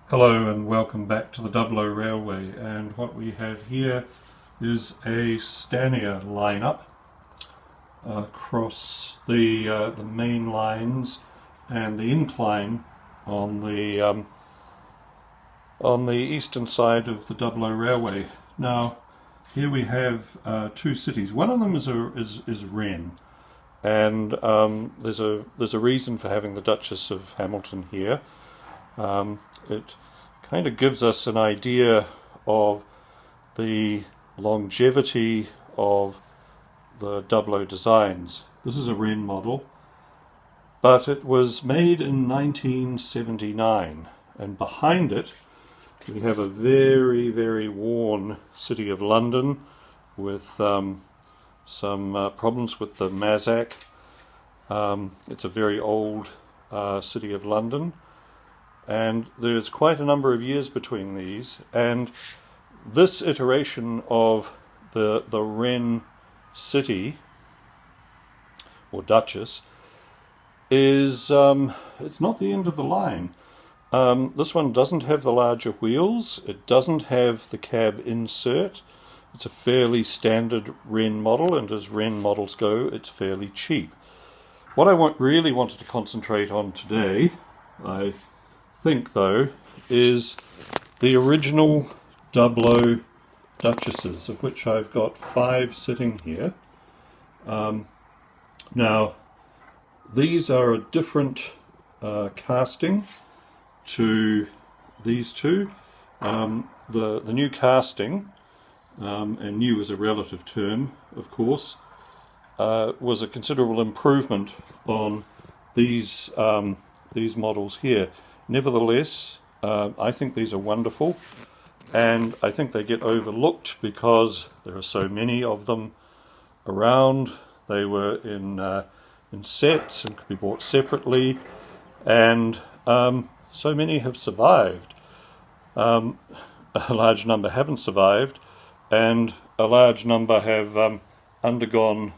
Hello and welcome back to the Dublo Railway, and what we have here is a Stanier lineup across the main lines and the incline on the eastern side of the Dublo Railway. Now here we have two cities. One of them is Wren, and there's a reason for having the Duchess of Hamilton here. It kind of gives us an idea of the longevity of the Dublo designs. This is a Wren model, but it was made in 1979, and behind it we have a very, very worn City of London with some problems with the Mazak. It's a very old City of London, and there's quite a number of years between these, and this iteration of the Wren City or Duchess is it's not the end of the line. This one doesn't have the larger wheels, it doesn't have the cab insert. It's a fairly standard Wren model, and as Wren models go, it's fairly cheap. What I really wanted to concentrate on today, I think though, is the original Dublo Duchesses, of which I've got 5 sitting here. Now these are a different casting to these two. The new casting, and new is a relative term of course, was a considerable improvement on these models here. Nevertheless, I think these are wonderful, and I think they get overlooked because there are so many of them around. They were in sets and could be bought separately, and so many have survived. A large number haven't survived, and a large number have undergone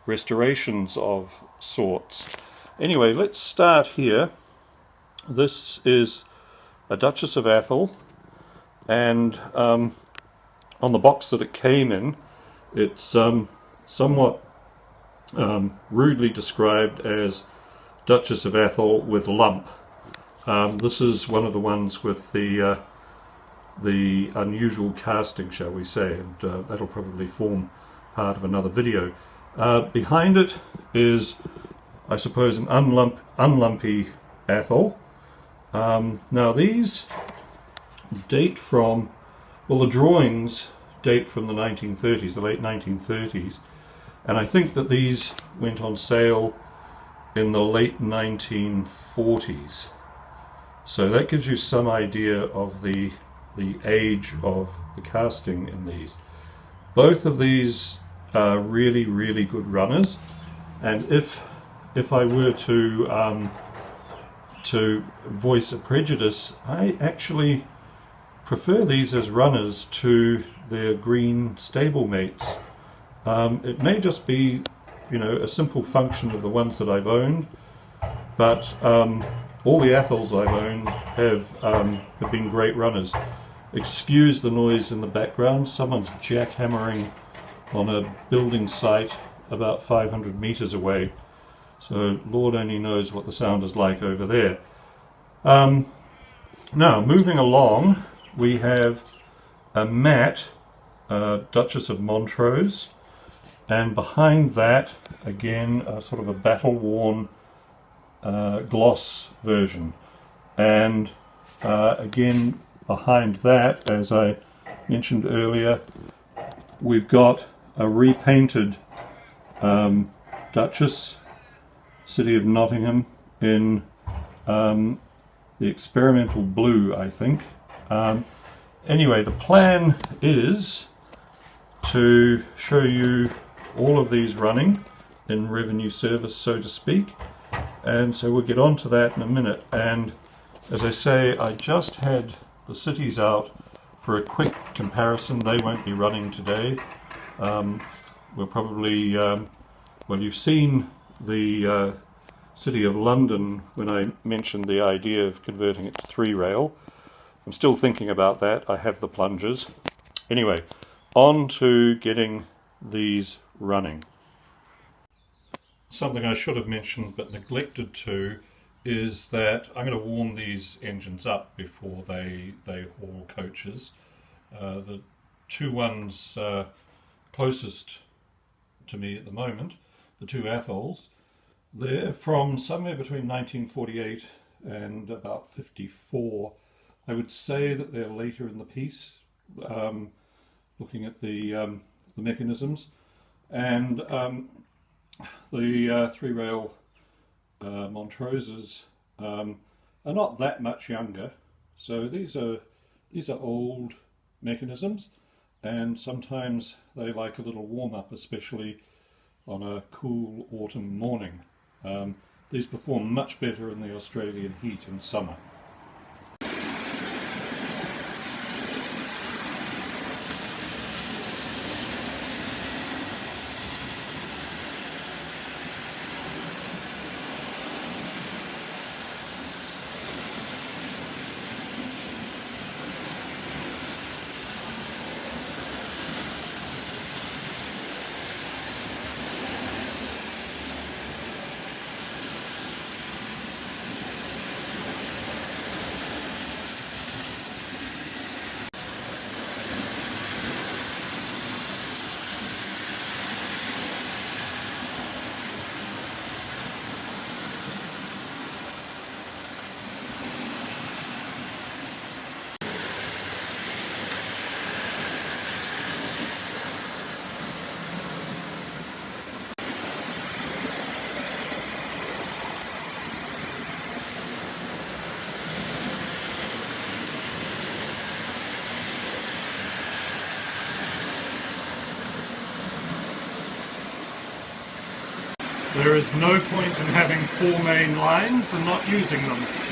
restorations of sorts. Anyway, let's start here. This is a Duchess of Atholl, and on the box that it came in, it's somewhat rudely described as Duchess of Atholl with lump. This is one of the ones with the unusual casting, shall we say, and that'll probably form part of another video. Behind it is, I suppose, an unlumpy Atholl. Now these date from, well, the drawings date from the 1930s, the late 1930s, and I think that these went on sale in the late 1940s. So that gives you some idea of the age of the casting in these. Both of these are really, really good runners, and if I were to voice a prejudice, I actually prefer these as runners to their green stablemates. It may just be, a simple function of the ones that I've owned, but all the Atholls I've owned have been great runners. Excuse the noise in the background. Someone's jackhammering on a building site about 500 meters away. So Lord only knows what the sound is like over there. Now, moving along, we have a matte Duchess of Montrose, and behind that, again, sort of a battle-worn gloss version. And again, behind that, as I mentioned earlier, we've got a repainted Duchess, City of Nottingham, in the experimental blue, I think. Anyway, the plan is to show you all of these running in revenue service, so to speak, and so we'll get on to that in a minute. And as I say, I just had the cities out for a quick comparison. They won't be running today. We'll probably, well, you've seen the City of London when I mentioned the idea of converting it to 3-rail. I'm still thinking about that. I have the plungers. Anyway, on to getting these running. Something I should have mentioned but neglected to is that I'm going to warm these engines up before they haul coaches. The two ones closest to me at the moment, the two Atholls, they're from somewhere between 1948 and about 54. I would say that they're later in the piece, looking at the mechanisms, and the three-rail Montroses are not that much younger. So these are old mechanisms, and sometimes they like a little warm-up, especially on a cool autumn morning. These perform much better in the Australian heat in summer. There is no point in having four main lines and not using them.